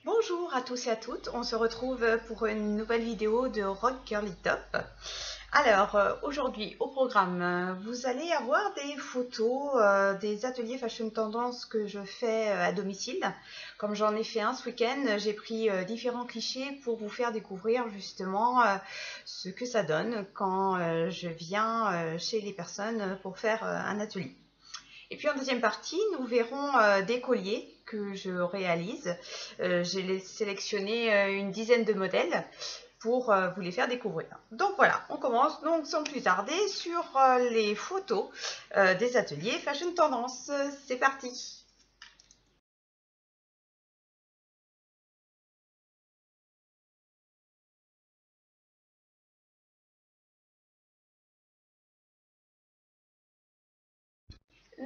Bonjour à tous et à toutes, on se retrouve pour une nouvelle vidéo de Rock Girly Top. Alors aujourd'hui au programme, vous allez avoir des photos des ateliers fashion tendance que je fais à domicile. Comme j'en ai fait un ce week-end, j'ai pris différents clichés pour vous faire découvrir justement ce que ça donne quand je viens chez les personnes pour faire un atelier. Et puis en deuxième partie, nous verrons des colliers que je réalise. J'ai sélectionné une dizaine de modèles pour vous les faire découvrir. Donc voilà, on commence donc sans plus tarder sur les photos des ateliers Fashion Tendance. C'est parti!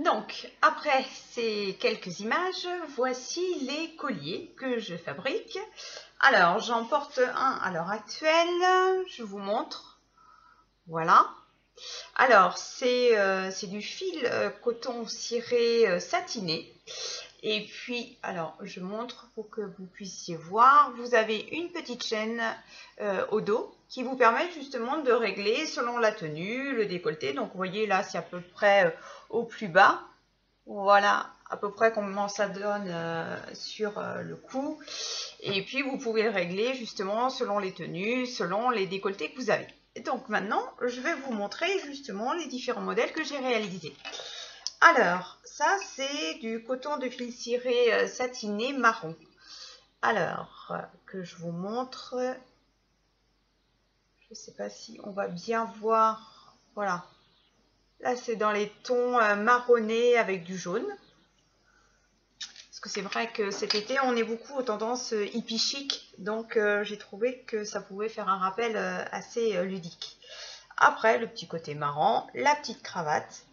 Donc, après ces quelques images, voici les colliers que je fabrique. Alors, j'en porte un à l'heure actuelle, je vous montre. Voilà. Alors, c'est du fil coton ciré satiné. Et puis, alors, je montre pour que vous puissiez voir. Vous avez une petite chaîne au dos qui vous permet justement de régler selon la tenue, le décolleté. Donc, vous voyez là, c'est à peu près au plus bas. Voilà à peu près comment ça donne sur le cou. Et puis, vous pouvez le régler justement selon les tenues, selon les décolletés que vous avez. Et donc maintenant, je vais vous montrer justement les différents modèles que j'ai réalisés. Alors, ça c'est du coton de fil ciré satiné marron. Alors, que je vous montre. Je ne sais pas si on va bien voir. Voilà. Là, c'est dans les tons marronnés avec du jaune. Parce que c'est vrai que cet été, on est beaucoup aux tendances hippie chic. Donc, j'ai trouvé que ça pouvait faire un rappel assez ludique. Après, le petit côté marrant, la petite cravate.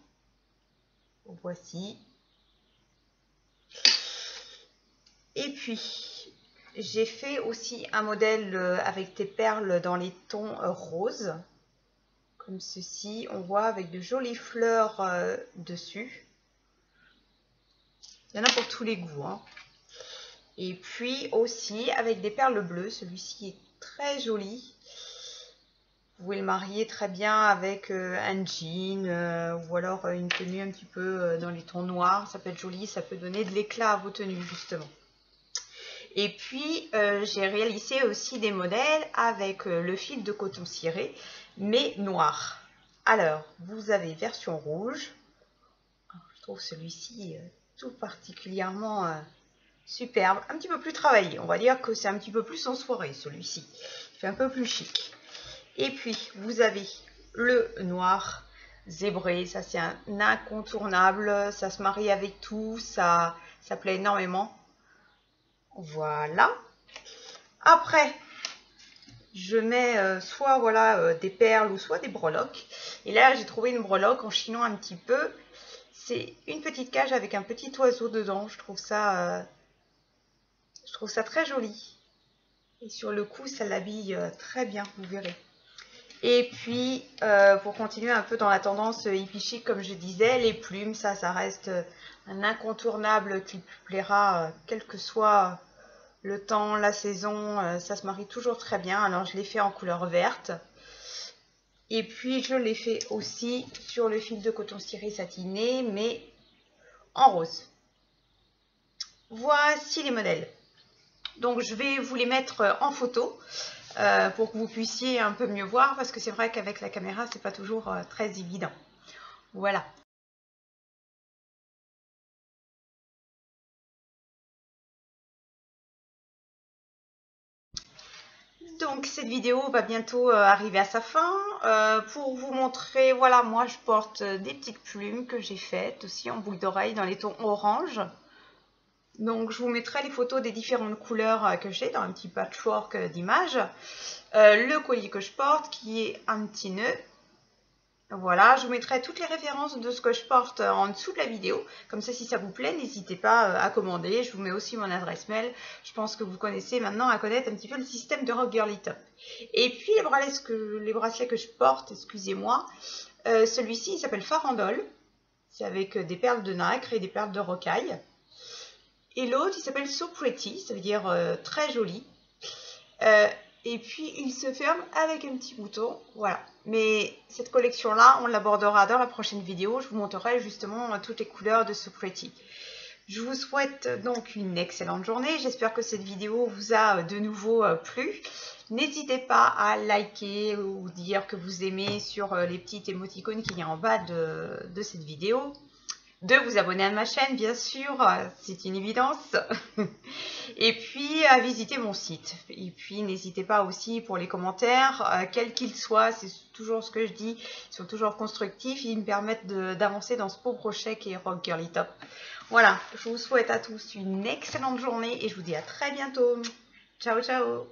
Voici. Et puis, j'ai fait aussi un modèle avec des perles dans les tons roses. Comme ceci, on voit avec de jolies fleurs dessus. Il y en a pour tous les goûts. Hein. Et puis aussi avec des perles bleues. Celui-ci est très joli. Vous pouvez le marier très bien avec un jean ou alors une tenue un petit peu dans les tons noirs. Ça peut être joli, ça peut donner de l'éclat à vos tenues justement. Et puis j'ai réalisé aussi des modèles avec le fil de coton ciré, mais noir. Alors, vous avez version rouge. Je trouve celui-ci tout particulièrement superbe. Un petit peu plus travaillé. On va dire que c'est un petit peu plus en soirée celui-ci. Il fait un peu plus chic. Et puis, vous avez le noir zébré. Ça, c'est un incontournable. Ça se marie avec tout. Ça plaît énormément. Voilà. Après, je mets soit voilà, des perles ou soit des breloques. Et là, j'ai trouvé une breloque en chinant un petit peu. C'est une petite cage avec un petit oiseau dedans. Je trouve ça très joli. Et sur le cou, ça l'habille très bien, vous verrez. Et puis, pour continuer un peu dans la tendance hippie chic, comme je disais, les plumes, ça reste un incontournable qui plaira quel que soit le temps, la saison. Ça se marie toujours très bien. Alors, je l'ai fait en couleur verte. Et puis, je l'ai fait aussi sur le fil de coton ciré satiné, mais en rose. Voici les modèles. Donc, je vais vous les mettre en photo. Pour que vous puissiez un peu mieux voir, parce que c'est vrai qu'avec la caméra, c'est pas toujours très évident. Voilà. Donc cette vidéo va bientôt arriver à sa fin. Pour vous montrer, voilà, moi je porte des petites plumes que j'ai faites aussi en boucle d'oreille dans les tons orange. Donc je vous mettrai les photos des différentes couleurs que j'ai dans un petit patchwork d'images. Le collier que je porte qui est un petit nœud. Voilà, je vous mettrai toutes les références de ce que je porte en dessous de la vidéo. Comme ça, si ça vous plaît, n'hésitez pas à commander. Je vous mets aussi mon adresse mail. Je pense que vous connaissez maintenant à connaître un petit peu le système de Rock Girly Top. Et puis, les bracelets que je porte, excusez-moi, celui-ci, il s'appelle Farandole. C'est avec des perles de nacre et des perles de rocaille. Et l'autre, il s'appelle So Pretty, ça veut dire très joli. Et puis, il se ferme avec un petit bouton. Voilà. Mais cette collection-là, on l'abordera dans la prochaine vidéo. Je vous montrerai justement toutes les couleurs de So Pretty. Je vous souhaite donc une excellente journée. J'espère que cette vidéo vous a de nouveau plu. N'hésitez pas à liker ou dire que vous aimez sur les petites émoticônes qu'il y a en bas de cette vidéo. De vous abonner à ma chaîne, bien sûr, c'est une évidence. Et puis, à visiter mon site. Et puis, n'hésitez pas aussi pour les commentaires, quels qu'ils soient, c'est toujours ce que je dis, ils sont toujours constructifs, ils me permettent d'avancer dans ce beau projet qui est Rock Girly Top. Voilà, je vous souhaite à tous une excellente journée et je vous dis à très bientôt. Ciao, ciao!